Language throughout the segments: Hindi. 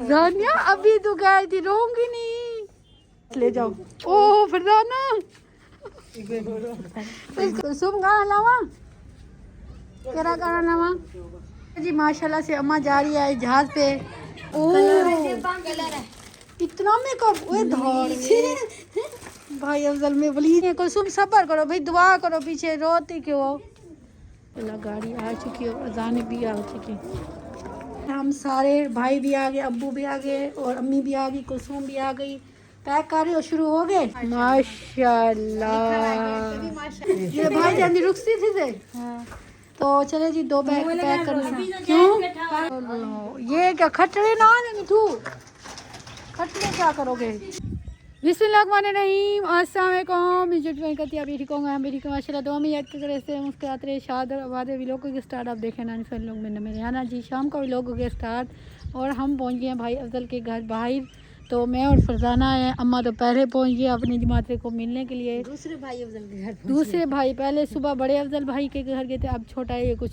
जानिया अभी तो गई थी, रोऊंगी नहीं, ले जाओ। ओ फरजाना कुसुम गाना लावा, केरा गाना लावा जी। माशाल्लाह से अम्मा जा रही है जहाज पे। ओ इतना मेकअप, ओए धड़ भाई अफजल में बोली ने कुसुम सबर करो भाई, दुआ करो, पीछे रोती क्यों हो। अल्लाह गाड़ी आ चुकी है, अजान भी आ चुकी है। हम सारे भाई भी आ गए, अब्बू भी आ गए और अम्मी भी आ गई, कुसुम भी आ गई। पैक कर रहे हो, शुरू हो गए। माशाल्लाह ये भाई जान रुकती थी से। तो चले जी, 2 बैग पैक कर लें। क्यों ये क्या खटरे ना आने तू, खटरे क्या करोगे। बिस्मिल्लाहिर्रहमानिर्रहीम, अस्सलाम वालेकुम। इज्जत में करती आप ठीक होंगे, हम भी ठीक माशाल्लाह। दुआ में याद करे से मुस्कुराते रहे, शाद और आबाद व्लॉग के स्टार्ट आप देखें ना इन लोग में मेरे आना जी। शाम का व्लॉग हो गया स्टार्ट और हम पहुंच गए हैं भाई अफजल के घर बाहर। तो मैं और फरजाना है, अम्मा तो पहले पहुंच गए अपनी जमात को मिलने के लिए। दूसरे भाई अफजल के घर, दूसरे भाई पहले सुबह बड़े अफजल भाई के घर गए थे, अब छोटा है ये कुछ,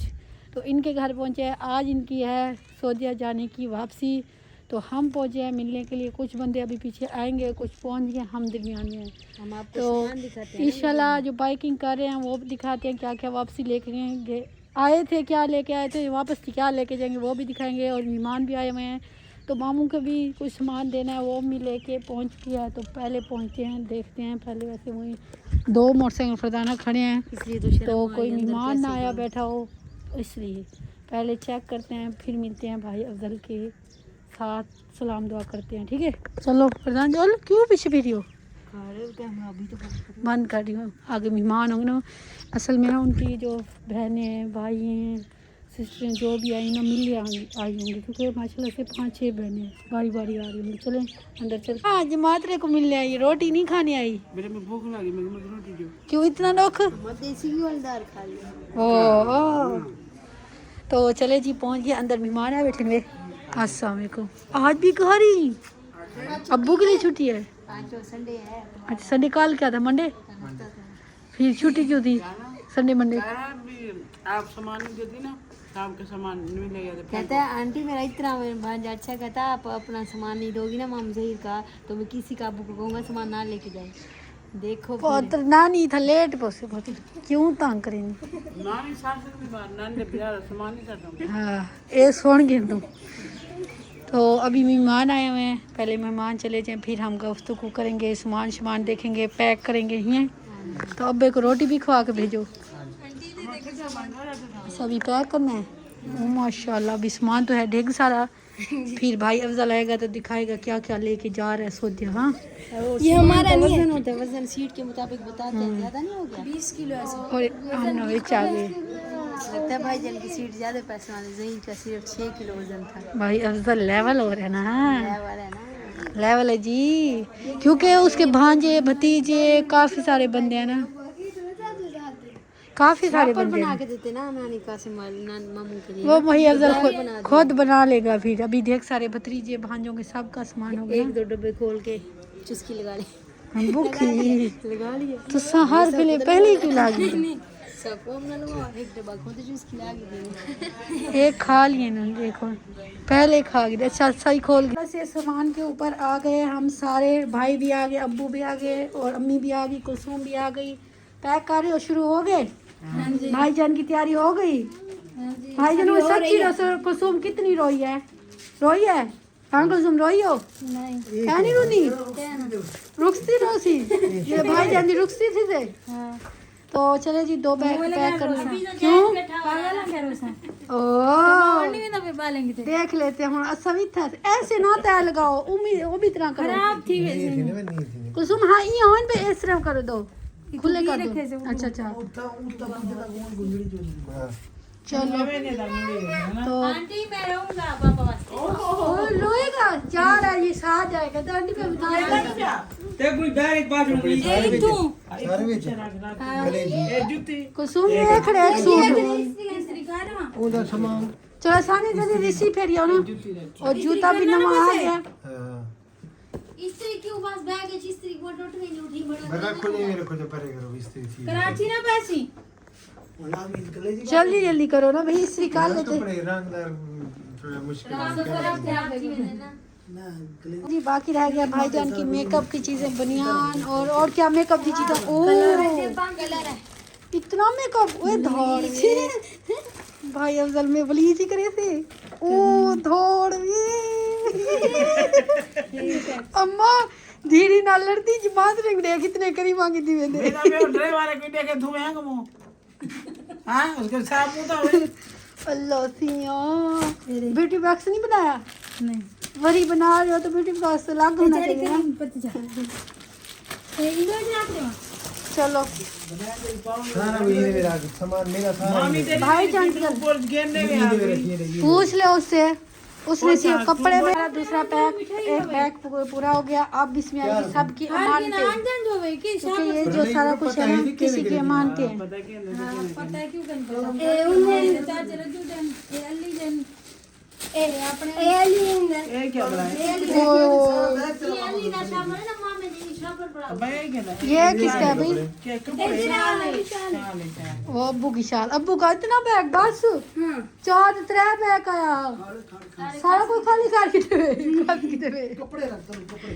तो इनके घर पहुंचे। आज इनकी है सऊदीया जाने की वापसी, तो हम पहुंचे हैं मिलने के लिए। कुछ बंदे अभी पीछे आएंगे, कुछ पहुंच गए, हम दरमियान में हैं। हम आपको तो सामान दिखाते हैं इंशाल्लाह जो बाइकिंग कर रहे हैं वो भी दिखाते हैं, क्या क्या वापसी लेके गए आए थे, क्या लेके आए थे, वापस क्या लेके जाएंगे वो भी दिखाएंगे। और मेहमान भी आए हुए हैं, तो मामू को भी कुछ सामान देना है, वो भी लेके पहुंच गया। तो पहले पहुंचते हैं, देखते हैं। पहले वैसे वही 2 मोटरसाइकिल फरदाना खड़े हैं, इसलिए तो कोई मेहमान ना आया बैठा हो, इसलिए पहले चेक करते हैं, फिर मिलते हैं भाई अफजल के साथ, सलाम दुआ करते हैं। ठीक है चलो प्रधान जी। क्यों पीछे फिरी हो, अभी तो बंद कर रही हूँ, आगे मेहमान होंगे ना। असल में ना उनकी जो बहनें हैं, भाई हैं, सिस्टर जो भी आई ना मिलने आई होंगी, क्योंकि माशाल्लाह से 5-6 बहनें बारी बारी आ रही होंगी। चले अंदर चल। हाँ जमातरे को मिलने आई, रोटी नहीं खाने आई। मेरे में भूख लगी, मैं रोटी दो। क्यों इतना दुख। देसी घी वाली दाल खा ली। ओ तो चले जी, पहुँच गए अंदर, मेहमान है बैठे हुए। अस्सलाम वालेकुम। आज भी घरी अब्बू के लिए छुट्टी है, संडे है। अच्छा संडे कल क्या था, मंडे, फिर छुट्टी क्यों थी संडे मंडे। आप सामान जो थी ना, शाम के सामान मिलेगा। कहता है आंटी मेरा इतना भांजा अच्छा, कहता आप अपना सामान नहीं दोगी ना माम जहीर का, तो मैं किसी का अब्बू को कहूँगा सामान ना लेके जाए। देखो बहुत नानी था लेट पोसे बहुत, क्यों तंग करेंगे। नानी सास की बात, नानी ने बिहार सामान नहीं करता। हाँ ये सुन गए तुम। तो अभी मेहमान आए हुए हैं, पहले मेहमान चले जाएं, फिर हम गुफ्तगू करेंगे, सामान देखेंगे, पैक करेंगे। हैं तो अब्बे को रोटी भी खवा के भेजो, सभी पैक करना है। ओ माशाल्लाह अभी सामान तो है ढेर सारा। फिर भाई अफजल आएगा तो दिखाएगा क्या क्या लेके जा रहा है सऊदीया। हाँ ये हमारा वजन होता है, वजन सीट के मुताबिक बताते हैं, ज्यादा नहीं हो गया 20 किलो ऐसे। और हम नवेच आ गए। लगता है भाई जन की सीट ज्यादा पैसे वाली, जहीर का सिर्फ 6 किलो वजन था। भाई अफजल लेवल हो रहा है ना, लेवल है ना, लेवल है जी, क्योंकि उसके भांजे भतीजे काफी सारे बंदे हैं ना, काफी सारे बंदे बना हैं। के देते ना नानी का मामू के लिए। वो वही अफजल खुद बना लेगा। फिर अभी देख सारे भतीजे भांजों के सब का सामान हो गया। 1-2 डब्बे खोल के चुस्की लगा ली। हम भूखी लगा लिए तो सहार पहले ही क्यों लागी। सबको हमने लगा, एक डब्बा खुद चुस्की लगा दी। एक खा लिए ना, देखो पहले खा गए। अच्छा सही खोल गया। से सामान के ऊपर आ गए हम सारे, भाई भी आ गए, अब्बू भी आ गए और अम्मी भी आ गई, कुसुम भी आ गई। पैक कर रहे हो, शुरू हो गए। भाईजान की तैयारी हो गई। भाईजान वो सच्ची रसो, कुसुम कितनी रोई है, रोई है। हाँ कुसुम रोई हो नहीं, क्या नहीं रोनी, रुकती रोसी ये भाईजान की रुकती थी से। तो चले जी, 2 बैग पैक करना। क्यों ओ देख लेते हैं अच्छा भी था, ऐसे ना तय लगाओ, उम्मीद वो भी तरह करो कुसुम। हाँ ये होन पे इस तरह कर दो, खुले कर दो। अच्छा अच्छा चलो तो आंटी मैं रहूंगा पापा वास्ते। ओ लोएगा जा रहा है, ये साथ जाएगा तो आंटी पे बताएगा। ते कोई डायरेक्ट बात हो गई एक तू ए जूती कुसुम ये खड़े सूट ਉਹਦਾ ਸਮਾਨ चलो सानी जल्दी रिसी फेरियो ना, और जूता भी नवा आ गया। इस्त्री क्यों बस बैग है, इस्त्री को टूट गई उठी बड़ा ਰੱਖੋ ਨਹੀਂ ਮੇਰੇ ਕੋਲ ਪਰੇ ਕਰੋ ਇਸਤਰੀ ਚੀਜ਼ कराची ना पैसी ਉਹਨਾਂ ਵੀ ਨਿਕਲੇ ਜੀ जल्दी जल्दी करो ना भाई, इस्त्री काल लेते। ਕੱਪੜੇ ਰੰਗਦਾਰ थोड़ा मुश्किल जी बाकी रह गया भाईजान की मेकअप की चीजें, बनियान और क्या मेकअप की चीजें। ओ इतना मेकअप ओए धौड़ भाई अफजल में बली जी करे थे। ओ धौड़ अम्मा धीरे ना लड़ती जमात ने दे कितने करी मांगी थी मैंने। मेरा में ड्रे वाले की देखे धुए हैं कमो। हां उसके साथ मुंह तो अल्लाह सिया ब्यूटी बॉक्स नहीं बनाया? नहीं वरी बना रहे हो तो ब्यूटी बॉक्स तो लागू होना चाहिए ना। चलो सारा वही है मेरा सामान, मेरा सारा मामी तेरी भाईजान की ऊपर गिरने में आ गई। पूछ ले उससे, उसने सिर्फ कपड़े में दूसरा पैक, एक बैग पूरा हो गया। अब इसमें आएगी सबकी अमानतें, क्योंकि ये जो सारा कुछ है ना किसी की अमानतें हैं। पता क्या ये क्या बड़ा है? अब ये क्या है? ये किसका है भाई? क्या कपड़े शाल है। वो अब्बू की शाल। अब्बू का इतना बैग बस 4-3 बैग आया सारा कोई खाली करके देवे कपड़े रखता हूं, कपड़े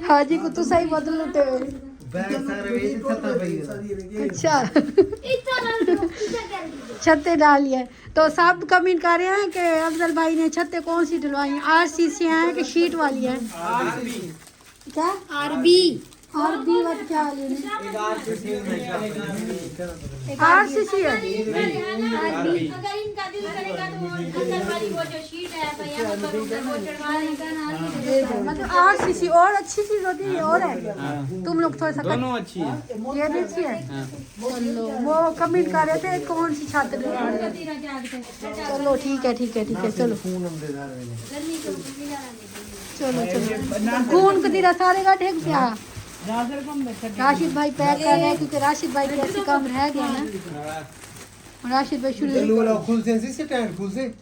हाजी को तो सही बदल लुटे हुए। बैग सारे वही छत्ता पे अच्छा छत्ते डाली है तो सब कमेंट कर रहे हैं कि अफजल भाई ने छत्ते कौन सी डलवाई हैं, RCC हैं कि शीट वाली हैं? क्या आरबी वत क्या वाली है? RCC है। अगर इनका दिल करेगा तो वो अंदर वाली वो जो शीट है भैया वो चढ़वाने का ना मतलब RCC और अच्छी चीज होती है, और है तुम लोग थोड़ा सा दोनों अच्छी है, ये भी अच्छी है। चलो वो कमेंट कर रहे थे कौन सी छात्र चलो ठीक है चलो फोन हम दे रहे चलो कौन कदीरा सारे का ठेक पिया। नाजर कम में राशिद भाई पैक कर रहे हैं क्योंकि राशिद भाई के ऐसे काम रह गया ना। राशिद भाई शुरू हैं। वाला खुल से टाइट खुल से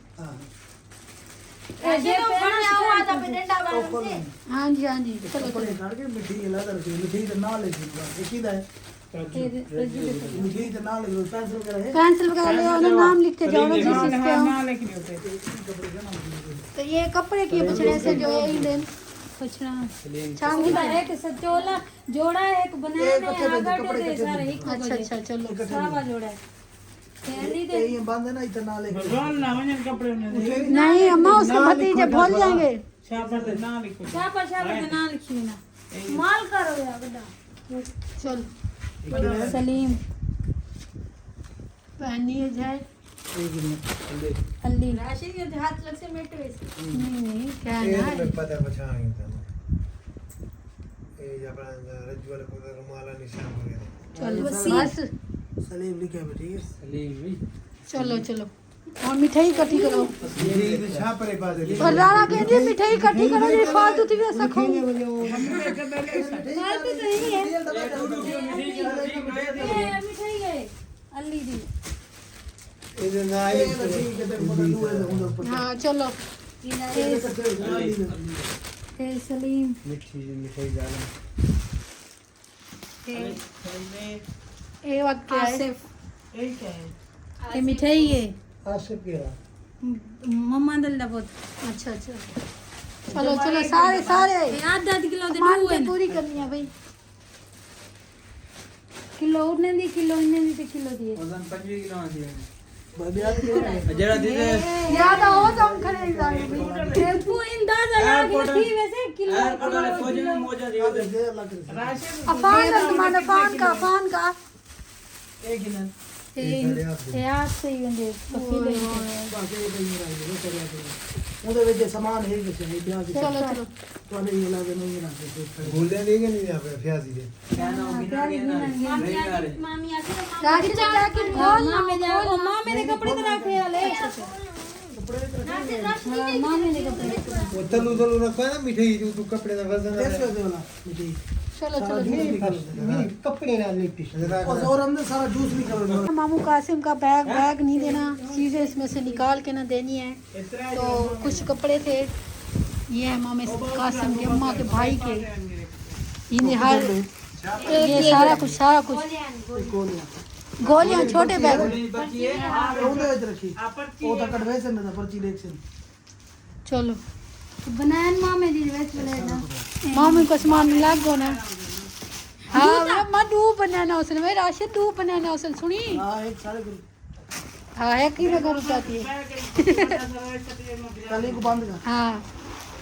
हाँ जी चलो कपड़े काट के मिठी ला करके मिठी तो ना ले एक ही है मिठी तो ना ले पेंसिल वगैरह है पेंसिल वगैरह ले आओ ना, नाम लिख के जाओ ना जिस चीज के हो। ना लेकिन होते तो ये कपड़े की बछड़े से जो है दिन चांदी का एक सचोला जोड़ा एक बनाया है आगर दे सारे एक अच्छा चलो सावा जोड़ा है पहली दे ये बंद है ना इतना ले रोल ना वजन कपड़े में नहीं अम्मा उसके भतीजे भूल जाएंगे। शाबाश ना लिखो। छापा ना लिखी ना माल करो यार बेटा। चल सलीम पहनी है जाए अल्ली राशि के हाथ लग से मेट वैसे नहीं क्या ये ना मैं पता पहचान था ये अपना रज्जुल को रुमाला निशान वगैरह चलो बस सलीम लिखा है ठीक है चलो और मिठाई इकट्ठी करो ये तो छाप रे पा दे और राणा कहती है मिठाई इकट्ठी करो ये फालतू थी वैसा खाओ फालतू तो नहीं है ये मिठाई है अल्ली दी ये ना आई हाँ चलो सलीम मिठाई डाला ये वक्त क्या है? ये क्या है? ये मिठाई है आसिफ के मम्मा दल्ला बहुत अच्छा चलो सारे आधा किलो दे मानते पूरी करनी है भाई। किलो उन्हें दी किलो इन्हें दी किलो दिए वजन 25 किलो आ दिया। जरा दीदी याद आओ तो हम खरीदांगे टेम्पो अंदाजा लगा के थी वैसे किलो अफान का एक ही ना याद से ही बंदे पकीले ਉਹਦੇ ਵਿੱਚ ਸਮਾਨ ਹੈ ਵਿੱਚ ਹੈ ਪਿਆਜ਼ चलो ਤੁਹਾਡੇ ਇਹ ਲਾ ਦੇ ਨਹੀਂ ਨਾ बोलने देंगे नहीं यहाँ पे फ्याजी दे मामी आके राखी चला के बोल ना मामी जाओ माँ मेरे कपड़े तो रखे वाले माँ मेरे कपड़े वो तलू रखा है ना मिठाई जो तू कपड़े का वजन ਐਸੇ ਉਹਦੇ ਵਾਲਾ ਮਿੱਟੀ चलो कपड़े ना लेती और और हमने सारा जूस निकाल मामू कासिम का बैग नहीं देना, चीज़ें इसमें से निकाल के ना देनी है। तो कुछ कपड़े थे ये है मामे कासिम के अम्मा के भाई के, इन्हें हर ये सारा कुछ गोलियां छोटे बैग ਉਹਦੇ ਵਿੱਚ ਰੱਖੀ ਉਹ ਤਾਂ ਕਢਵੇ ਸੇ ਨਾ ਪਰਚੀ ਦੇਖ ਸੇ चलो बनान मामे जी वेस्ट बने ना मामी को सामान लाग गो ना हाँ मैं दू बनाना उसल मैं राशन दू बनाना उसल सुनी ਹਾਂ ਇੱਕ ਸਾਰੇ ਗੁਰੂ हाँ है की मैं करूँ चाहती है ਕਾਲੀ ਕੋ ਬੰਦ ਕਰ हाँ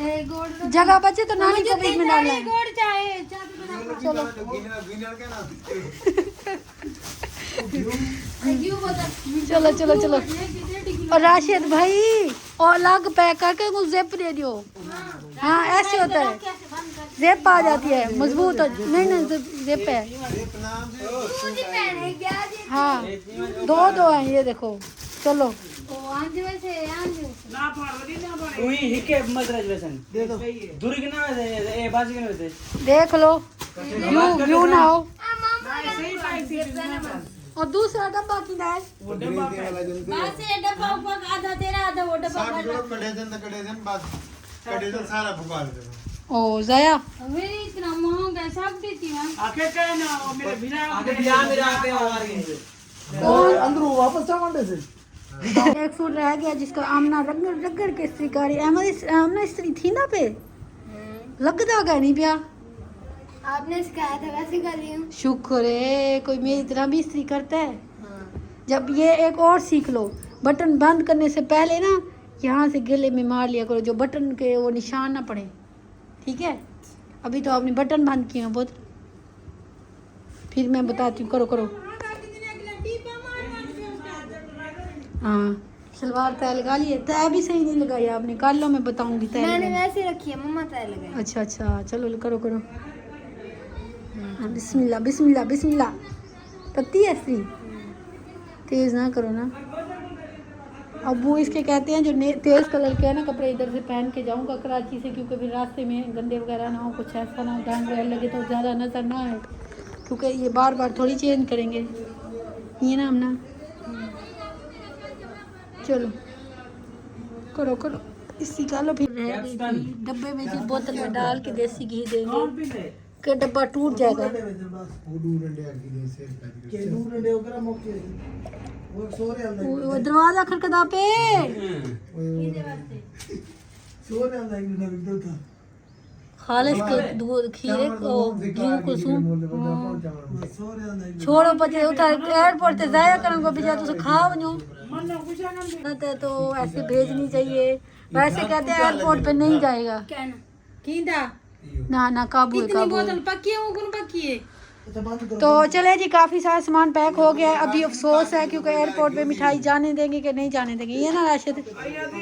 ए गोड़ जगह बचे तो नानी को बीच में डालना है गोड़ चाहे चादर बना चलो क्यों बता चलो चलो चलो और राशिद भाई और अलग पैक करके मुझे जिप दे दियो हाँ ऐसे होता है जिप आ जाती है मजबूत नहीं नहीं जिप है हाँ दो दो हैं ये देखो चलो ओ आंज वैसे आंज ना पार्वती ना पार्वती उही हिके मद्राज वेसन ਦੇ ਦੋ दुर्ग ना ए बाज के होते देख लो व्यू ना हो सही पाई थी और दूसरा डब्बा की है वो डब्बा पे बस ये डब्बा ऊपर आधा तेरा आधा वो डब्बा सारा फुका देना ओ जया मेरी इतना महंगा सब देती है आखे कहे ना वो मेरे बिना आगे बियाह मेरा पे हमारे गए और अंदर वापस जा मंडे से एक सूट रह गया जिसका आमना रगड़ रगड़ के इस्त्री करी आमना इस्त्री थी ना पे लगता गया नहीं पिया आपने सिखाया था वैसे कर रही हूँ शुक्र है कोई मेरी तरह भी इस्त्री करता है जब ये एक और सीख लो बटन बंद करने से पहले ना यहाँ से गले में मार लिया करो जो बटन के वो निशान ना पड़े ठीक है अभी तो आपने बटन बंद किए हैं बहुत फिर मैं बताती हूँ करो करो हाँ सलवार तय लगा लिए तय भी सही नहीं लगाई आपने कर लो मैं बताऊंगी तय मैंने लगाई। वैसे रखी है मम्मा तय लगाई अच्छा अच्छा चलो करो करो हाँ, बिस्मिल्लाह बिस्मिल्लाह बिस्मिल्लाह पत्ती है इस्त्री तेज़ ना करो ना अब वो इसके कहते हैं जो तेज़ कलर के है ना कपड़े इधर से पहन के जाऊंगा कराची से क्योंकि फिर रास्ते में गंदे वगैरह ना हो कुछ ऐसा ना हो डांग वगैरह लगे तो ज़्यादा नज़र ना आए क्योंकि ये बार बार थोड़ी चेंज करेंगे ये ना हम ना चलो करो करो इसी का लो फिर रह गई थी डब्बे में फिर बोतल में डाल के देसी घी देंगे कि डब्बा टूट जाएगा वो दूर डंडे की दे से के दूर डंडे वगैरह मौके वो सोरे अंदर वो दरवाजा खटखटा पे सोरे अंदर एक दिन दो था खालिश के दूध खीरे को घी कुसुम सोरे अंदर छोड़ो पचे उठा एयरपोर्ट से जाया करूंगा बिजा तो खा वनो तो ऐसे भेजनी चाहिए वैसे कहते हैं एयरपोर्ट पे नहीं जाएगा कहना कींदा ना ना काबू है काबू है। पक्की है वो कौन पक्की है अच्छा बंद करो तो चले जी काफ़ी सारा सामान पैक हो गया है। अभी अफसोस है क्योंकि एयरपोर्ट पे मिठाई जाने देंगे कि नहीं जाने देंगे ये ना राशिद ये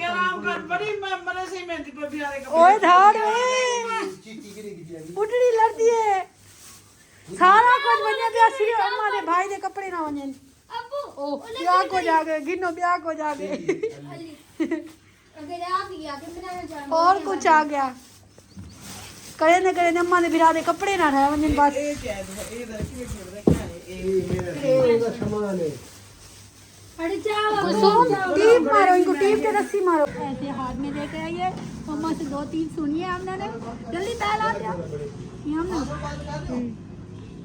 आराम कर बड़ी मरे से मेहंदी पर भी आने का ओए धाड़ में बुढ़ड़ी लड़ती है सारा कुछ बने पिया सिर्फ अम्मा दे भाई दे कपड़े ना वने अब्बू ओ ब्याह को जाके गिनो ब्याह को जाके अगर आ गया कि मैंने जाना और कुछ आ गया करे न करे अम्मा दे बिरा दे कपड़े ना रहे वने बस ये मेरा सामान है अरे जाओ कुसुम टीप मारो इनको टीप के रस्सी मारो ऐसे हाथ में लेके आइए मम्मा से 2-3 सुनिए हमने जल्दी ताला दिया ये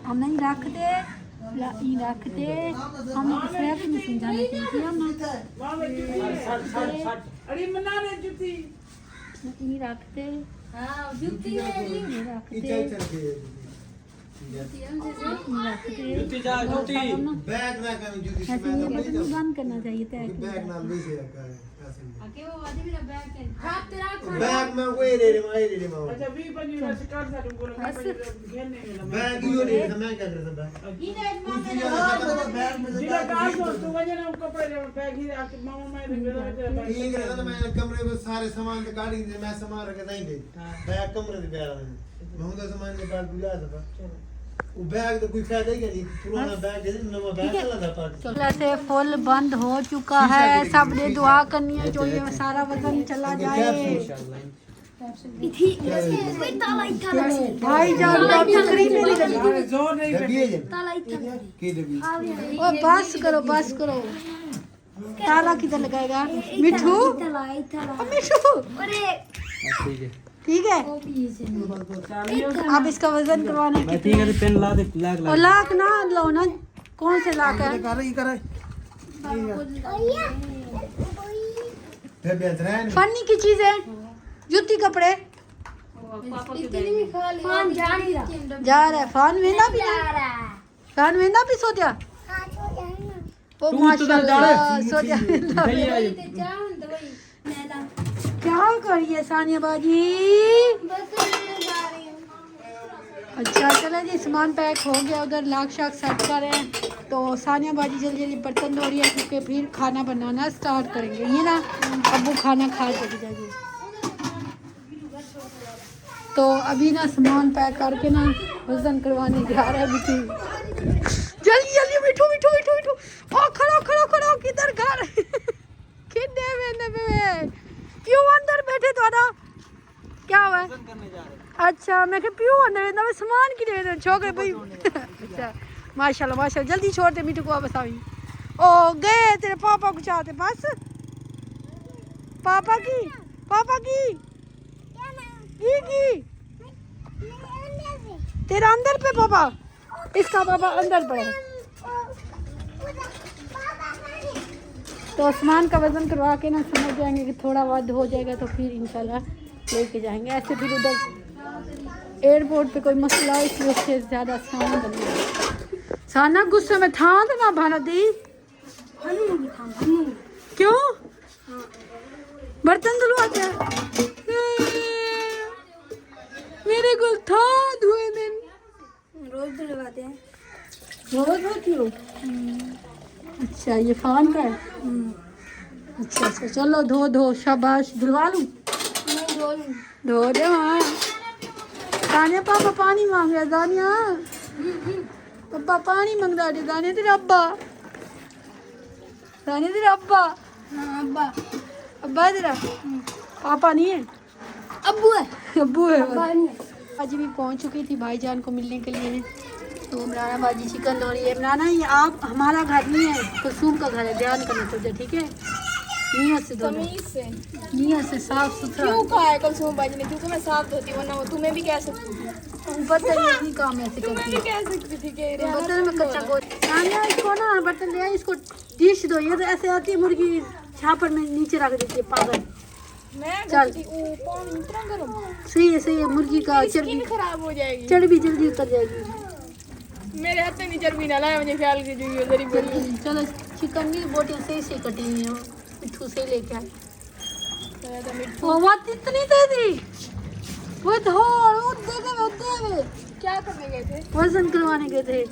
हम नहीं रखते हमने दूसरे को नहीं समझाने के लिए हम अरे मना रे जुती नहीं रखते हां जुत्ती है नहीं रखते चल के नहीं रखते जुती जा जुती बैग ना कर जूती से ऐसे नहीं बटन बंद करना चाहिए तय बैग ना ले से रखा है ऐसे आके वो आदमी मेरा बैग है हाथ तेरा बैग में वो ले रे मां अच्छा भी बनी वैसे कर सा तुमको घेरने में बैग यो ले मैं क्या कर रहा बैग इधर मां बैग में जिला का तू वजह ना कपड़े बैग ही आके मामा मैं ठीक है ना मैं कमरे में सारे सामान तो गाड़ी में मैं सामान रख नहीं दे बैग कमरे में बैग मैं उधर सामान निकाल बुला था वो बैग तो कोई फायदा ही नहीं पुराना बैग है नया बैग चला था पार्टी चलो से फुल बंद हो चुका है सब ने दुआ करनी है जो ये सारा वजन चला जाए इथी कोई ताला इथा भाई जान बकरी में निकल जोर नहीं डब्बी है ताला इथा की डब्बी ओ बस करो ताला किधर लगाएगा मिठू ताला इथा ओ मिठू अरे ठीक है अब इसका वजन करवाना है ठीक है पेन ला दे लाग और लाख ना लो ना कौन से लाका है? कर रही कर बेबे ध्यान फनी की चीज है, जूती कपड़े। फान जा नहीं रहा। जा रहा है फान वेंदा भी फान वेंदा भी सो दिया। ओ माशाल्लाह सो दिया। क्या करिए सानिया बाजी? अच्छा चले जी, सामान पैक हो गया, उधर लाख शाख सेट कर रहे हैं। तो सानिया बाजी जल्दी जल्दी बर्तन धो रही है क्योंकि फिर खाना बनाना स्टार्ट करेंगे। ये ना अबू खाना खा चली जाएगी। तो अभी ना सामान पैक करके ना वजन करवाने जा रहा है बिट्टू। जल्दी जल्दी मिठू मिठू मिठू मिठू। ओ खड़ो खड़ो खड़ो, किधर घर? किन्ने मैंने पे क्यों अंदर बैठे तुम्हारा क्या हुआ? अच्छा मैं कह पियो अंदर ना सामान की दे छोकरे भाई। अच्छा माशाल्लाह माशाल्लाह, जल्दी छोड़ दे मिठू को वापस आई। ओ गए तेरे पापा को चाहते बस। पापा की की तेरा अंदर पे पापा, इसका पापा अंदर पे है। तो आसमान का वजन करवा के ना समझ जाएंगे कि थोड़ा वध हो जाएगा तो फिर इंशाल्लाह लेके जाएंगे। ऐसे फिर उधर एयरपोर्ट पे कोई मसला है इसलिए उससे ज़्यादा सामान बनना। साना गुस्से में था तो ना भाना दी क्यों? बर्तन धुलवाते हैं मेरे को था धुए दिन। रोज धुलवाते हैं। रोज होती हो? अच्छा ये फान का है। अच्छा अच्छा चलो धो धो शाबाश। धुलवा लूँ? धो दे वहाँ। दानिया पापा पानी मांग रहा है। दानिया पापा पानी मांग रहा है। दानिया तेरा अब्बा, दानिया तेरा अब्बा। हाँ अब्बा। अब्बा तेरा पापा नहीं है, अब्बू है। अब्बू है। अब्बा नहीं है। आज भी पहुंच चुकी थी भाईजान को मिलने के लिए। तो इमराना बाजी चिकन दो रही है। इमराना ये आप हमारा घर नहीं है, कुलसूम का घर है, ध्यान करना तुझे ठीक है। नियत से दो, नियत से साफ सुथरा। क्यों कहा है कुलसूम बाजी ने? क्योंकि मैं साफ धोती हूँ, वरना वो तुम्हें भी कह सकती हूँ। बर्तन नहीं काम ऐसे करती है। कह सकती थी कि बर्तन में कच्चा गोश्त। सानिया इसको ना बर्तन ले इसको डिश दो। ये तो ऐसे आती है मुर्गी छापर में नीचे रख देती है पागल। मैं चल पानी इतना गर्म, सही है मुर्गी का चर्बी खराब हो जाएगी। चर्बी जल्दी उतर जाएगी। मेरे हाथ में नहीं चर्बी ना लाया, मुझे ख्याल की जो जरी बोली। चलो चिकन की बोटियाँ सही से कटी हुई हैं, मिठू से लेके आए। वो बात इतनी दे दी वो धोड़ उद्दे क्या करने गए थे? वजन करवाने गए थे।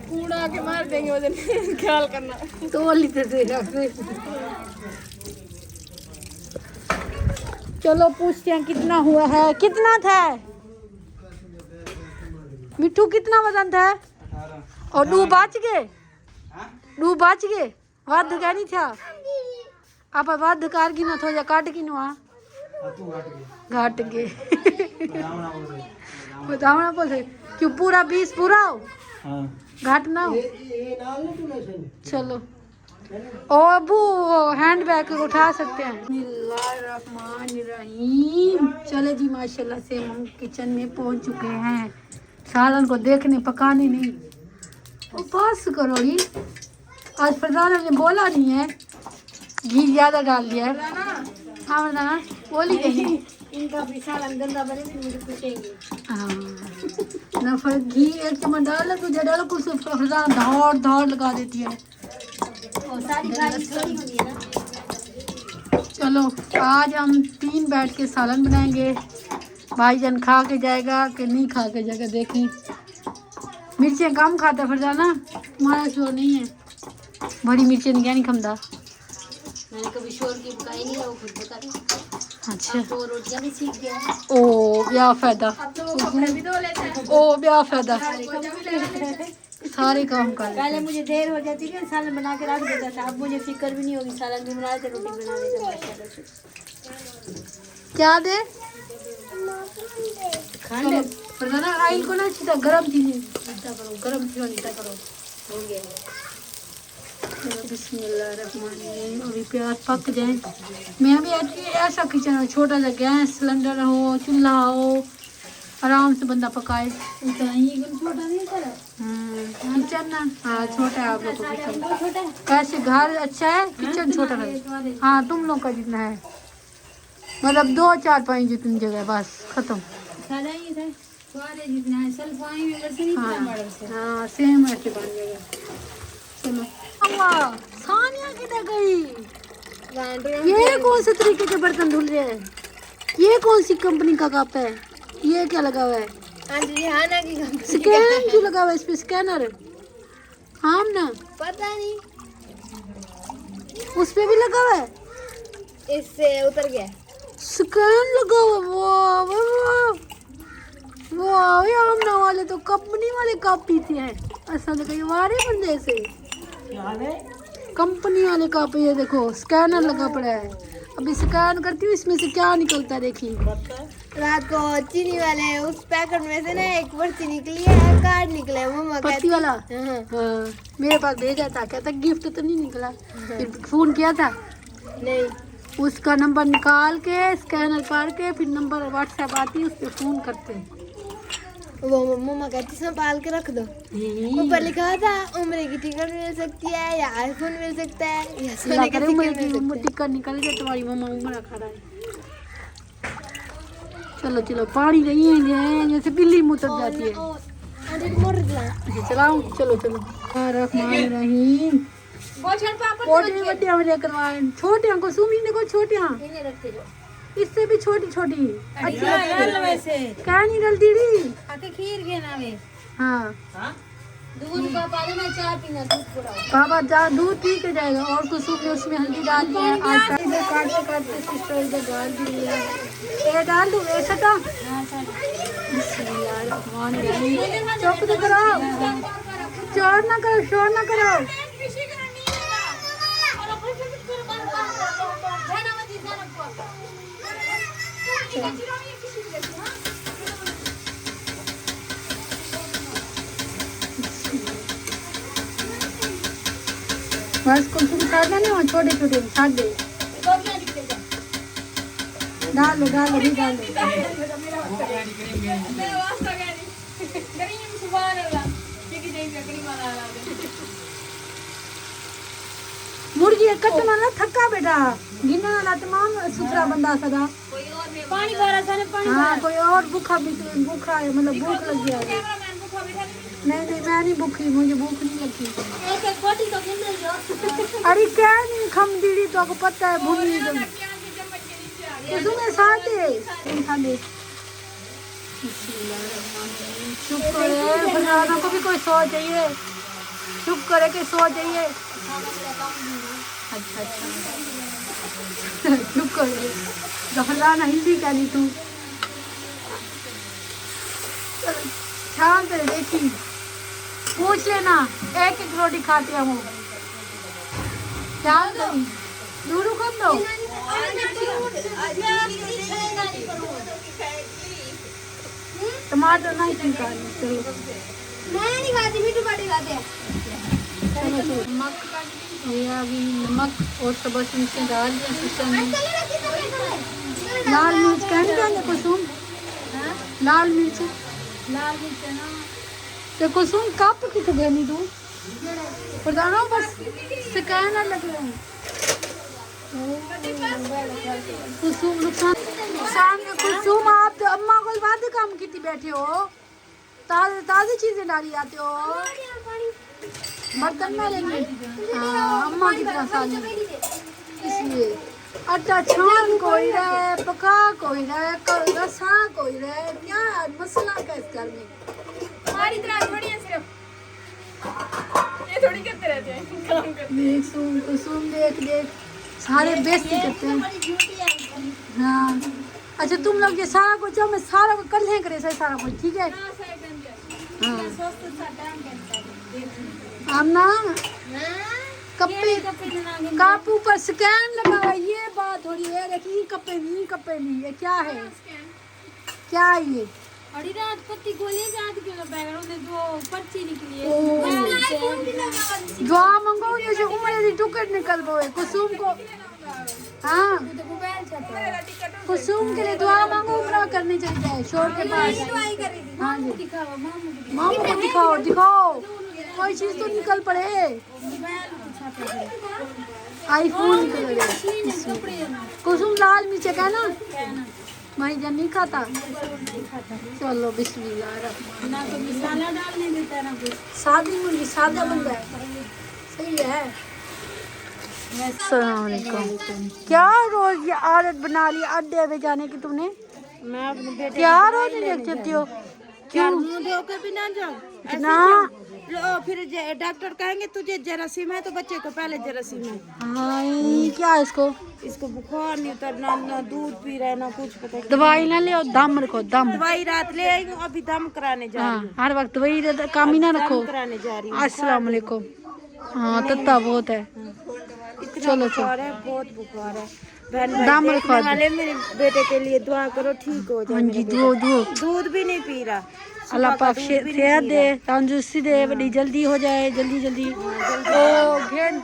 कूड़ा के मार देंगे वजन। ख्याल करना। तो लेते थे चलो पूछते हैं कितना हुआ है। कितना था मिठू? कितना वजन था? और डू बच गए? डू बच गए? वध क्या नहीं था? आप वध कार की ना थो जा काट की नुआ घाट गए। बताओ बोल क्यों पूरा 20 पूरा हो घाट ना हो। चलो ओ अबू हैंड बैग उठा सकते हैं। बिस्मिल्लाहिर्रहमानिर्रहीम। चले जी माशाल्लाह से हम किचन में पहुंच चुके हैं। सालन को देखने पकाने नहीं। ओ बस करो जी, आज प्रधान ने बोला नहीं है, घी ज्यादा डाल दिया है। हाँ ना बोली नहीं। इनका भी सालन गंदा बने तो मुझे पूछेंगे। हाँ ना फिर घी एक चम्मच डालो तुझे डालो कुछ प्रधान दौड़ दौड़ लगा देती है। और सारी भाजी थोड़ी होनी है ना। चलो आज हम 3 बैठ के सालन बनाएंगे। भाईजान खा के जाएगा कि नहीं खा के जाएगा देखें। मिर्चें कम खाता फिर जाना, तुम्हारा शोर नहीं है। बड़ी मिर्चें नहीं खमदा। मैंने कभी शोर की पकाई नहीं है, वो खुद बता रही। अच्छा तो रोटियां भी सीख गया। ओ ब्याह फायदा, अब तो वो कपड़े भी धो लेते हैं। ओ ब्याह फायदा, पोछा भी लगा लेते हैं। सारे काम कर लेते पहले हैं। मुझे देर हो जाती थी, सालन बना के रख देता था। अब मुझे फिक्र भी नहीं होगी, सालन भी बना लेते, रोटी बना लेते माशाल्लाह से। क्या दे खाने प्रधाना आइल को ना अच्छी तरह गरम थी नहीं करो, गरम थी नहीं करो। हो गया। बिस्मिल्लाहिर्रहमानिर्रहीम। अभी प्याज पक जाए। मैं भी ऐसा किचन हो, छोटा सा गैस सिलेंडर हो, चूल्हा हो, आराम से बंदा पकाए। उतना ही छोटा नहीं कर किचन ना, हाँ छोटा है आप लोग का किचन। छोटा है। कैसे घर अच्छा है, किचन छोटा है। हाँ तुम लोग का जितना है, मतलब 2 4 5 जितनी जगह बस खत्म। सादा ही है स्वाद है जितना है सल्फाई में वैसे नहीं हाँ इतना बड़ा से। हाँ सेम ऐसे बन जाएगा। चलो अम्मा सानिया किधर गई? ये कौन से तरीके के बर्तन धुल रहे हैं? ये कौन सी कंपनी का कप है? ये क्या लगा हुआ है? हाँ जी हाना की कंपनी स्कैन क्यों लगा हुआ है इस पे? स्कैनर हाँ ना, पता नहीं उस पे भी लगा हुआ है। इससे उतर गया। स्कैन लगा हुआ है। वाह वाह वाह, ये आमना वाले तो कंपनी वाले कप पीते हैं। ऐसा लगा ये वारे बंदे से कंपनी वाले कप। ये देखो स्कैनर लगा पड़ा है। अभी स्कैन करती हूँ इसमें से क्या निकलता है देखिए। रात को चीनी वाले उस पैकेट में से ना एक पर्ची निकली है, कार्ड निकला है मम्मा पत्ती वाला। हाँ। हाँ मेरे पास भेजा था, कहता गिफ्ट तो नहीं निकला। फिर फोन किया था, नहीं उसका नंबर निकाल के स्कैनर पार के फिर नंबर व्हाट्सएप आती है उस पर फोन करते हैं। वो मम्मा कहती संभाल के रख दो। ऊपर लिखा था उम्र की टिकट मिल सकती है या आईफोन मिल सकता है या सोने का टिकट मिल सकता है। टिकट निकल गया, तुम्हारी मम्मा उम्र खा रहा है। चलो चलो पानी नहीं है जैसे बिल्ली मुतर जाती है। अच्छा चलाओ चलो चलो। रहीम छोटे को सुमी ने को छोटे इससे भी छोटी छोटी अच्छी लगती है। क्या नहीं डलती री खीर के नावे हाँ दूध का पानी में चाय पीना दूध पुराओ। बाबा जा दूध पी के जाएगा। और कुछ उसमें हल्दी डाल दिया, आटा इधर काटते काटते सिस्टर इधर डाल दिया। ये डाल दूँ ऐसा था। चुप तो करो, शोर ना करो, शोर ना करो। बस को तुम काटना नहीं हो, छोटे छोटे छाट दे। डाल लो भी डाल लो। मुर्गी कटना ना थका बेटा, गिना ना तमाम सुथरा बंदा सदा पानी भरा था पानी। हाँ कोई और भूखा है, मतलब भूख लग गया। नहीं मैं नहीं भूखी, मुझे भूख नहीं लगती। अरे क्या नहीं खम दीदी तो आपको पता है भूनी तो तुम्हें साथे खा दे। शुक्र है फरहाना को भी कोई सो चाहिए, शुक्र है कि सो चाहिए। अच्छा शुक्र है फरहाना हिंदी क्या नहीं तू शांत है। देखी पूछ लेना, एक रोटी खाती है वो। क्या दूरू कब दो टमाटर नहीं खा। चलो मैं नहीं खाती, मीठू पाटी खाते हैं। चलो चलो नमक ये अभी नमक और सब इसमें डाल दिया सिस्टम में। लाल मिर्च कहने डाले कुसुम, लाल मिर्च ना तो कुसुम कप की तो गनी तू प्रधानो बस स्कैनर लग रहे हैं। कुसुम नुकसान कुसुम आप तो अम्मा को बात काम की थी बैठे हो, ताज़ी चीजें डाली जाते हो बर्तन में लेंगे। हाँ अम्मा की तरह साली, इसलिए आटा छान कोई रहे, पका कोई रहे, रसा कोई रहे, क्या मसला क्या इस घर में। हमारी तरह थोड़ी है, सिर्फ ये थोड़ी करते रहते हैं काम करते। कुसुम देख सारे बेइज्जती करते हैं। हाँ अच्छा तुम लोग ये सारा कुछ जो मैं सारा कुछ कर लें करे सारा कुछ ठीक है। हाँ आमना कप्पे काप ऊपर स्कैन लगा हुआ, ये बात हो रही है। देखिए कप्पे नहीं ये क्या है, क्या है ये? अड़ी रात पत्ती गोलियां जात क्यों बैगरों में जो पर्ची निकली है। दुआ मंगो जैसे उम्र की टिकट निकल गए कुसुम को। हाँ कुसुम के लिए दुआ मांगो, उम्र सेवा करनी चाहिए शोर के पास। हाँ जी मामू को दिखाओ दिखाओ, कोई चीज तो निकल पड़े। आईफोन निकल रहे। कुसुम लाल मिर्च का ना भाई जब नहीं खाता। चलो बिस्मिल्लाह। ना तो मसाला डालने देता ना कुछ, सादी मुर्गी सादा बन जाए। सही है। अस्सलामुअलैकुम। क्या रोज ये आदत बना ली अड्डे पे जाने की तुमने? मैं अपने बेटे क्या रोज देखती हो? क्यों मुंह धोकर भी ना जाऊं ना? फिर डॉक्टर कहेंगे तुझे जरासीम है तो बच्चे को पहले जरासीम है। हाय क्या इसको बुखार नहीं उतरना, ना दूध पी रहा है ना कुछ पता। दवाई ना ले, दम रखो दम। दवाई रात ले आई हूँ, अभी दम कराने जा रही हूँ। हाँ हर वक्त दवाई काम ही ना रखो। कराने जा रही हूँ। अस्सलाम वालेकुम। हाँ तत्ता बहुत है। इतना बुखार है, बहुत बुखार है। बहन दम भाई रखो। देखने वाले मेरे बेटे के लिए दुआ करो, ठीक हो जाए। हाँ जी दुओ दुओ। दूध भी नहीं पी रहा। अल्लाह पाक सेहत दे, तंदुरुस्ती दे, बड़ी जल्दी हो जाए जल्दी जल्दी। ओ घेन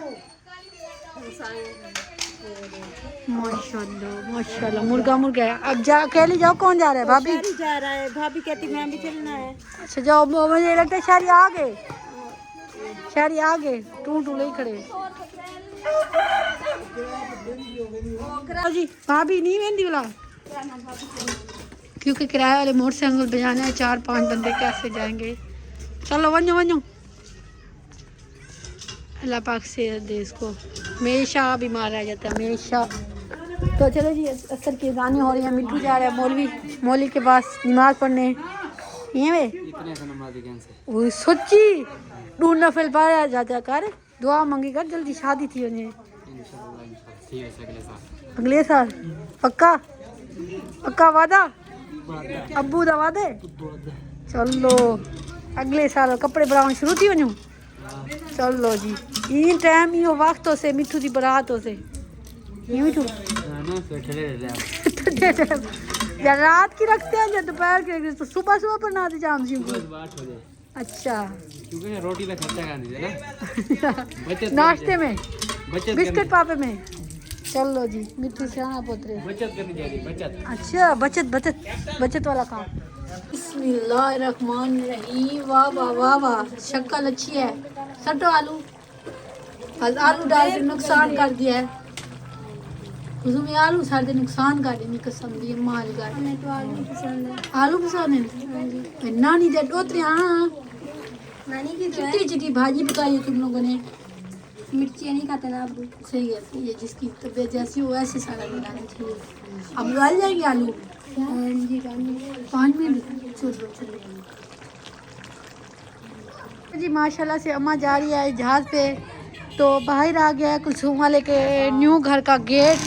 माशाल्लाह माशाल्लाह। मुर्गा मुर्गा है। अब जा अकेले जाओ, कौन जा रहा है? भाभी शहरी जा रहा है, भाभी कहती मैं भी चलना है। अच्छा जाओ। मुझे लगता है शहरी आ गए, शहरी आ गए। टू टू ले खड़े जी। भाभी नहीं वेंदी वाला क्योंकि किराए वाले मोटरसाइकिल बजाना है, 4-5 बंदे कैसे जाएंगे। चलो वनो वनो। अल्लाह पाक सेहत दे इसको, हमेशा बीमार रह जाता है हमेशा। तो चलो जी असर की गाने हो रही है। मिट्टू जा रहा है मौलवी के पास नमाज पढ़ने। ये वे वो सोची ढूंढना फिल पाया जाता कर, दुआ मांगी कर, जल्दी शादी थी उन्हें अगले साल। पक्का पक्का वादा? अब्बू दा वादे? चलो अगले साल कपड़े बनाने शुरू थी वनू। चलो जी इन टाइम यो वक्त से मिठू की बरात हो से मिठू या रात की रखते हैं या दोपहर की रखते हैं? तो सुबह सुबह बना दे जाम जी। अच्छा क्योंकि रोटी का खर्चा कर दीजिए ना नाश्ते में बिस्किट पापे में। चलो जी मिठू सियाना पोतरे बचत करनी चाहिए बचत। अच्छा बचत बचत बचत वाला काम। बिस्मिल्लाहिर्रहमानिर्रहीम। वाह वाह वाह वाह, शक्ल अच्छी है। सटो आलू, आलू डाल के नुकसान कर दिया है उसमें। आलू सारे नुकसान कर देनी कसम दी माल का। हमें तो आलू पसंद है। आलू पसंद है? नानी दे डोतरे। हाँ नानी की चिट्टी चिट्टी भाजी पकाई है तुम लोगों ने। मिर्ची नहीं खाते ना अब्बू। सही है सही है, जिसकी तबीयत जैसी हो वैसे सारा बनाना चाहिए। अब उबाल जाएंगे आलू? जी 5 मिनट। चलो चलो जी माशाल्लाह से अम्मा जा रही है जहाज़ पे। तो बाहर आ गया है कुलसुम वाले के न्यू घर का गेट।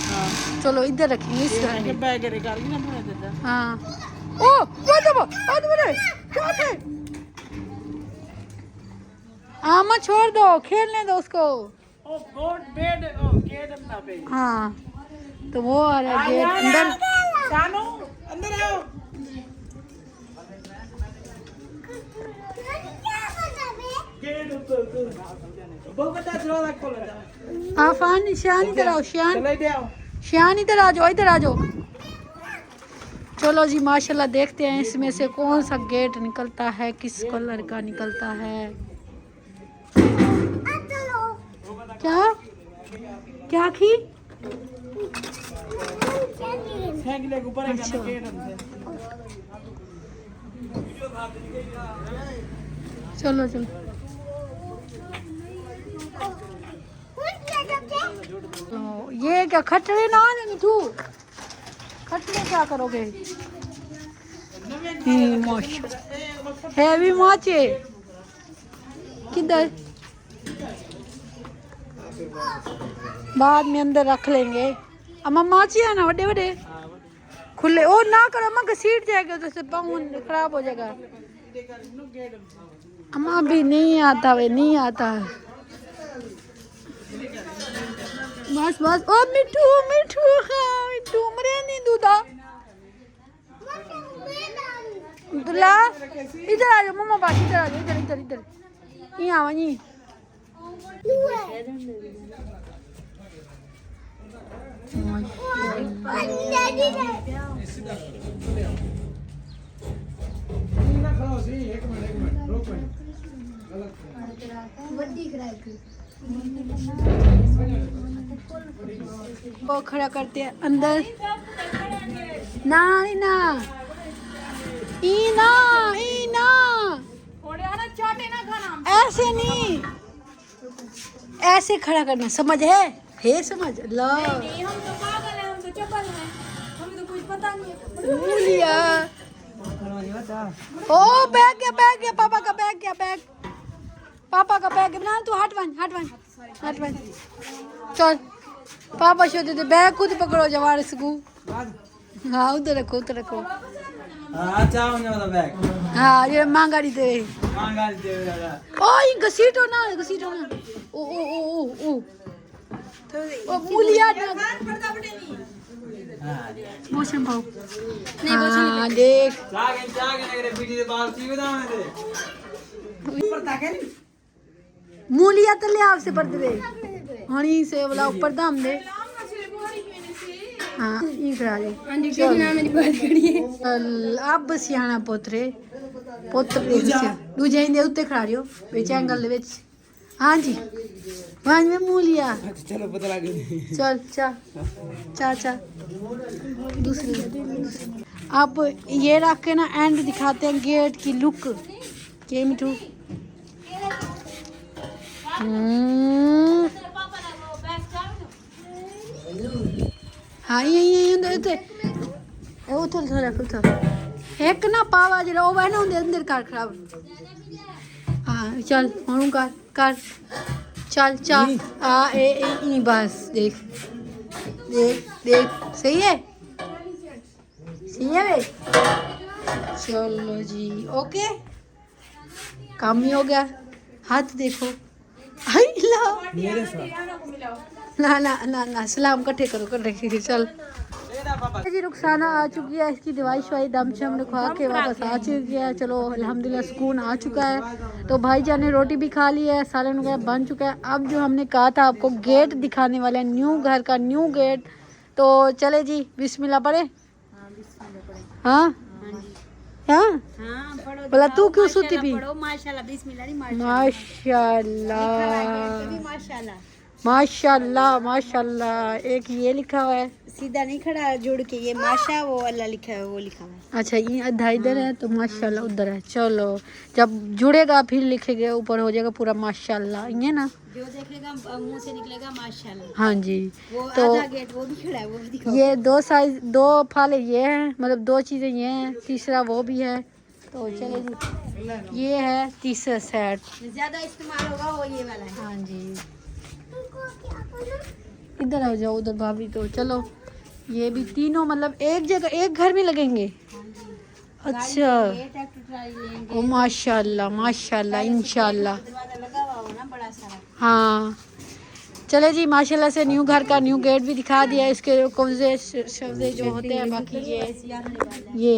चलो इधर रखेंगे इस घर में। हाँ ओ आमा छोड़ दो, खेलने दो उसको। हाँ तो वो आ रहा है गेट अंदर। आफान शान इधर आओ, शान इधर आ जाओ, इधर आ जाओ। चलो जी माशाल्लाह देखते हैं इसमें से कौन सा गेट निकलता है, किस कलर का निकलता है। क्या क्या की? अच्छा। चलो चलो ये क्या खटरे ना आने मिठू, खटरे क्या करोगे? हैवी माचे किधर? बाद में अंदर रख लेंगे। अम्मा माची है ना बड़े बड़े खुले। ओ ना करो अम्मा, घसीट जाएगा तो पाँव खराब हो जाएगा। अम्मा भी नहीं आता वे, नहीं आता। बस बस। ओ मिठू मिठू, हाँ मिठू मरे नहीं दूधा। दूल्हा इधर आ जाओ मम्मा पास, इधर आ जाओ, इधर इधर इधर यहाँ आओ नहीं। ना खड़ा सी एक मिनट रुक मिनट गलत बड़ी खराब वो खड़ा करते हैं अंदर। ना इना इना इना ऐसे नहीं, ऐसे खड़ा करना, समझ है समझ लो। मूलिया ओ बैग गया पापा का बैग गया, बैग पापा का बैग बना तू। हट वन चल पापा शो दे बैग खुद पकड़ो जवार इसको। हाँ उधर रखो। हां चाहो ना वाला बैग। हाँ ये मांगाड़ी दे। मांगा दे वाला। ओए घसीटो ना ओ मूलिया ना मौसम भाव। हाँ देख जागे नगरे पीटी दे बाल सी बता मैं दे ऊपर ताके नहीं मूलिया तो ले आपसे पर दे हनी से वाला ऊपर दाम दे। हाँ ये करा दे। मेरी बात करिए अब सियाना पोतरे दूजे इंदे उत्ते खड़ा रहियो विच एंगल दे विच। हाँ जी वहां में मूलिया। चलो पता लग गया। चल चा दूसरी। अब ये रख के ना एंड दिखाते हैं गेट की लुक के मिठू। हाँ ये एक ना पावा जरा वो है ना उनके अंदर कार खराब। हाँ चल हूँ कर चल ए बस देख सही है वे। चलो जी ओके काम ही हो गया। हाथ देखो मेरे साथ ना सलाम कट्ठे करो चल जी। रुखसाना आ चुकी है, इसकी दवाई शवाई दम से हमने खा के वापस आ चुकी है। चलो अल्हम्दुलिल्लाह सुकून आ चुका है। तो भाईजान ने रोटी भी खा ली है, सालन वगैरह बन चुका है। अब जो हमने कहा था आपको गेट दिखाने वाले हैं, न्यू घर का न्यू गेट। तो चले जी बिस्मिल्लाह पढ़े। हाँ बोला तू क्यों सोती भी। माशाल्लाह एक ये लिखा हुआ है सीधा नहीं खड़ा जोड़ के ये माशा वो अल्लाह लिखा है वो लिखा हुआ है। अच्छा ये अद्धा इधर है तो माशाल्लाह उधर है। चलो जब जुड़ेगा फिर लिखेगा ऊपर हो जाएगा पूरा माशाल्लाह ये ना जो देखेगा मुंह से निकलेगा माशाल्लाह। हाँ जी वो तो आधा गेट वो भी खड़ा है वो भी दिखाओ। ये दो साइज दो फाले ये हैं, मतलब दो चीज़ें ये हैं, तीसरा वो भी है। तो चले जी ये है तीसरा सेट। ज्यादा इस्तेमाल होगा वो ये वाला है। हाँ जी इधर आ जाओ उधर भाभी। तो चलो ये भी तीनों मतलब एक जगह एक घर में लगेंगे। अच्छा ओ माशाल्लाह इंशाल्लाह। दरवाजा लगा हुआ हो ना बड़ा सारा। हाँ चले जी माशाल्लाह से न्यू घर का न्यू गेट भी दिखा दिया। इसके कब्जे शब्जे जो होते हैं बाकी ये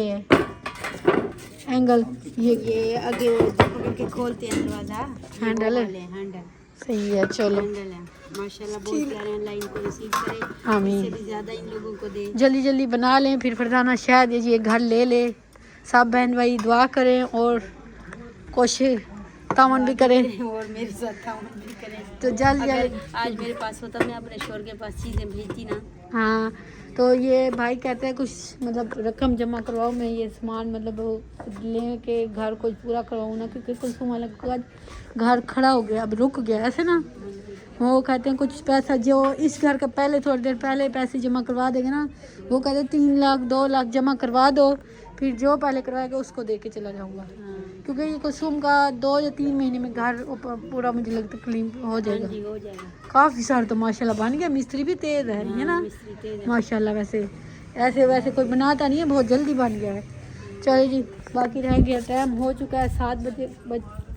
है एंगल ये आगे वो पकड़ के खोलते हैं दरवाजा हैंडल है। हैंडल सही है चलो हैंडल है माशाल्लाह बहुत प्यारे हैं। लाइन को रिसीव करे आमीन। इससे भी ज्यादा इन लोगों को दे। जल्दी बना लें फिर फरजाना शायद ये घर ले ले। सब बहन भाई दुआ करें और कोशिश तामन भी करें और मेरे साथ तामन भी करें। तो जल्द आज मेरे पास होता मैं अपने शोर के पास चीजें भेजती ना। हाँ तो ये भाई कहते हैं कुछ मतलब रकम जमा करवाओ, मैं ये सामान मतलब ले के घर को पूरा करवाऊँ ना, क्योंकि कुलसुम वाला का घर खड़ा हो गया अब रुक गया ऐसे ना। वो कहते हैं कुछ पैसा जो इस घर का पहले थोड़ी देर पहले पैसे जमा करवा देंगे ना, वो कहते हैं 3 लाख 2 लाख जमा करवा दो, फिर जो पहले करवाएगा उसको दे के चला जाऊँगा। क्योंकि ये कुलसुम का 2 या 3 महीने में घर पूरा मुझे लगता है क्लीन हो जाएगा। हो जाएगा काफ़ी सारा तो माशाल्लाह बन गया। मिस्त्री भी तेज़ है ना माशाल्लाह। वैसे वैसे कोई बनाता नहीं है, बहुत जल्दी बन गया है। चलो जी बाकी रह गया टाइम हो चुका है 7 बजे।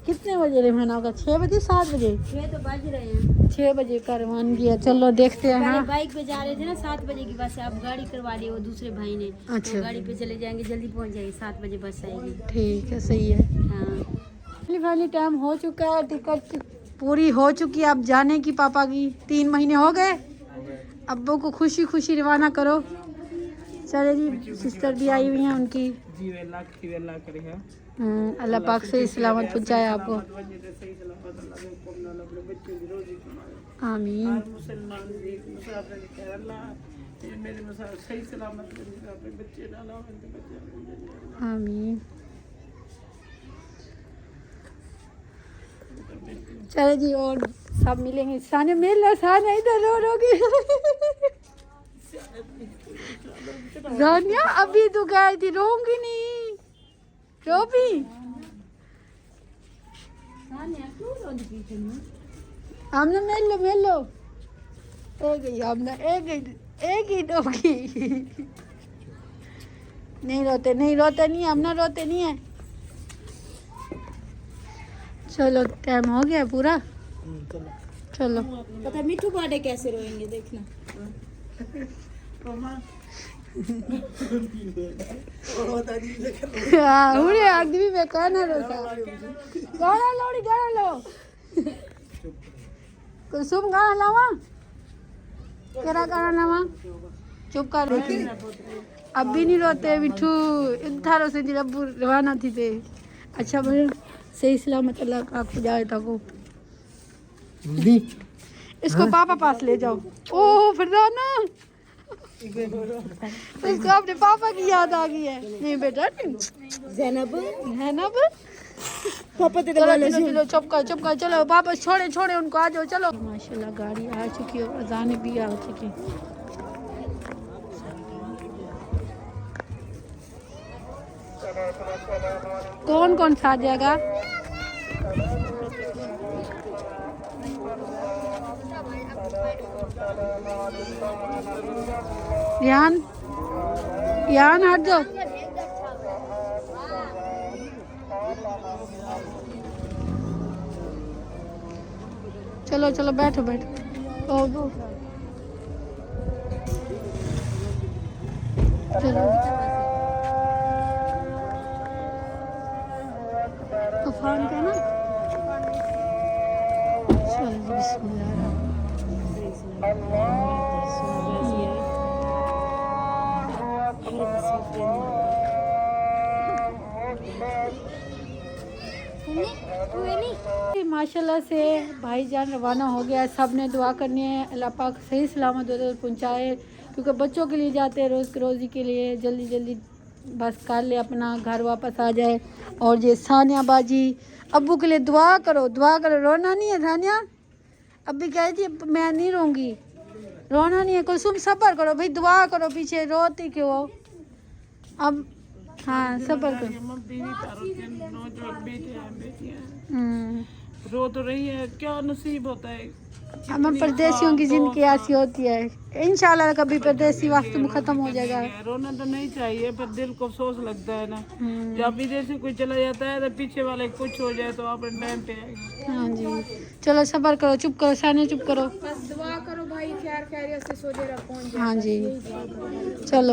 कितने बजे रवाना होगा? 6 बजे 7 बजे 6 तो बज रहे हैं। 6 बजे का रवान किया। चलो देखते हैं। पहले हाँ बाइक पे जा रहे थे ना 7 बजे की बस से, अब गाड़ी करवा ली वो दूसरे भाई ने। अच्छा। तो गाड़ी पे चले जाएंगे, जल्दी पहुंच जाएगी, 7 बजे बस आएगी। ठीक है सही है। हाँ फाइनली टाइम हो चुका है, टिकट पूरी हो चुकी है अब जाने की। पापा की 3 महीने हो गए। अब्बू को खुशी खुशी रवाना करो। चले जी, सिस्टर भी आई हुई हैं उनकी। जीवे लाख की लाख करे है अल्लाह पाक से सलामत पहुँचाए आपको। सही सलामत अल्लाह को कम ना लगे बच्चों की रोजी कमाए आमीन। हर मुसलमान एक मुसाफिर के अल्लाह ये मेरे मुसाफिर सही सलामत करे अपने बच्चे ना लावे तो बच्चे आमीन। चलो जी, और सब मिलेंगे। साने मिल लो, साने इधर रो रोगी। रानिया अभी तो गई थी, रोऊंगी नहीं, रो भी। हमने मिल लो एक ही डोगी। नहीं रोते नहीं है, हम ना रोते नहीं है। चलो टाइम हो गया पूरा, चलो। पता मिठू बर्थडे कैसे रोएंगे देखना। हाँ उड़े आदमी में कहना रोता। गाना लो कुसुम, गाना लावा, केरा गाना लावा। चुप कर, अब भी नहीं रोते मिठू। थारो से जब रवाना थी थे। अच्छा बोलो, सही सलामत अल्लाह का जाए तको। इसको पापा पास ले जाओ। ओह फरजाना, इसको अपने पापा की याद आ गई है। नहीं बेटा, ज़ैनब पापा चलो चुप कर चलो। पापा छोड़े उनको, आ जाओ चलो। माशाल्लाह गाड़ी आ चुकी है, अजान भी आ चुकी। कौन सा आ जाएगा? यान हट जाओ। चलो बैठो चलो। तूफान का ना। चलो बिस्मिल्लाह। माशाल्लाह से भाईजान रवाना हो गया। सब ने दुआ करनी है अल्लाह पाक सही सलामत उधर पहुँचाए, क्योंकि बच्चों के लिए जाते हैं, रोज़ी के लिए। जल्दी बस कर ले, अपना घर वापस आ जाए। और ये सानिया बाजी, अब्बू के लिए दुआ करो। रोना नहीं है सानिया, अब्बी कहे जी मैं नहीं रोऊंगी, रोना नहीं है। कुसुम सब्र करो भाई, दुआ करो, पीछे रोती क्यों हो? अब हाँ सब्र करो। रो तो रही है, क्या नसीब होता है। हम परदेसियों की जिंदगी ऐसी होती है। इंशाल्लाह कभी परदेसी वक्त में खत्म हो जाएगा। रोना तो नहीं चाहिए, पर दिल को अफसोस लगता है ना। जब विदेश से कोई चला जाता है तो पीछे वाले कुछ हो जाए तो अपने टाइम पे आएगा। हाँ जी, चलो सब्र करो, चुप करो साने, चुप करो। बस दुआ करो भाई, खैरियत से सो दे रहा पहुंच जाए। हाँ जी चलो।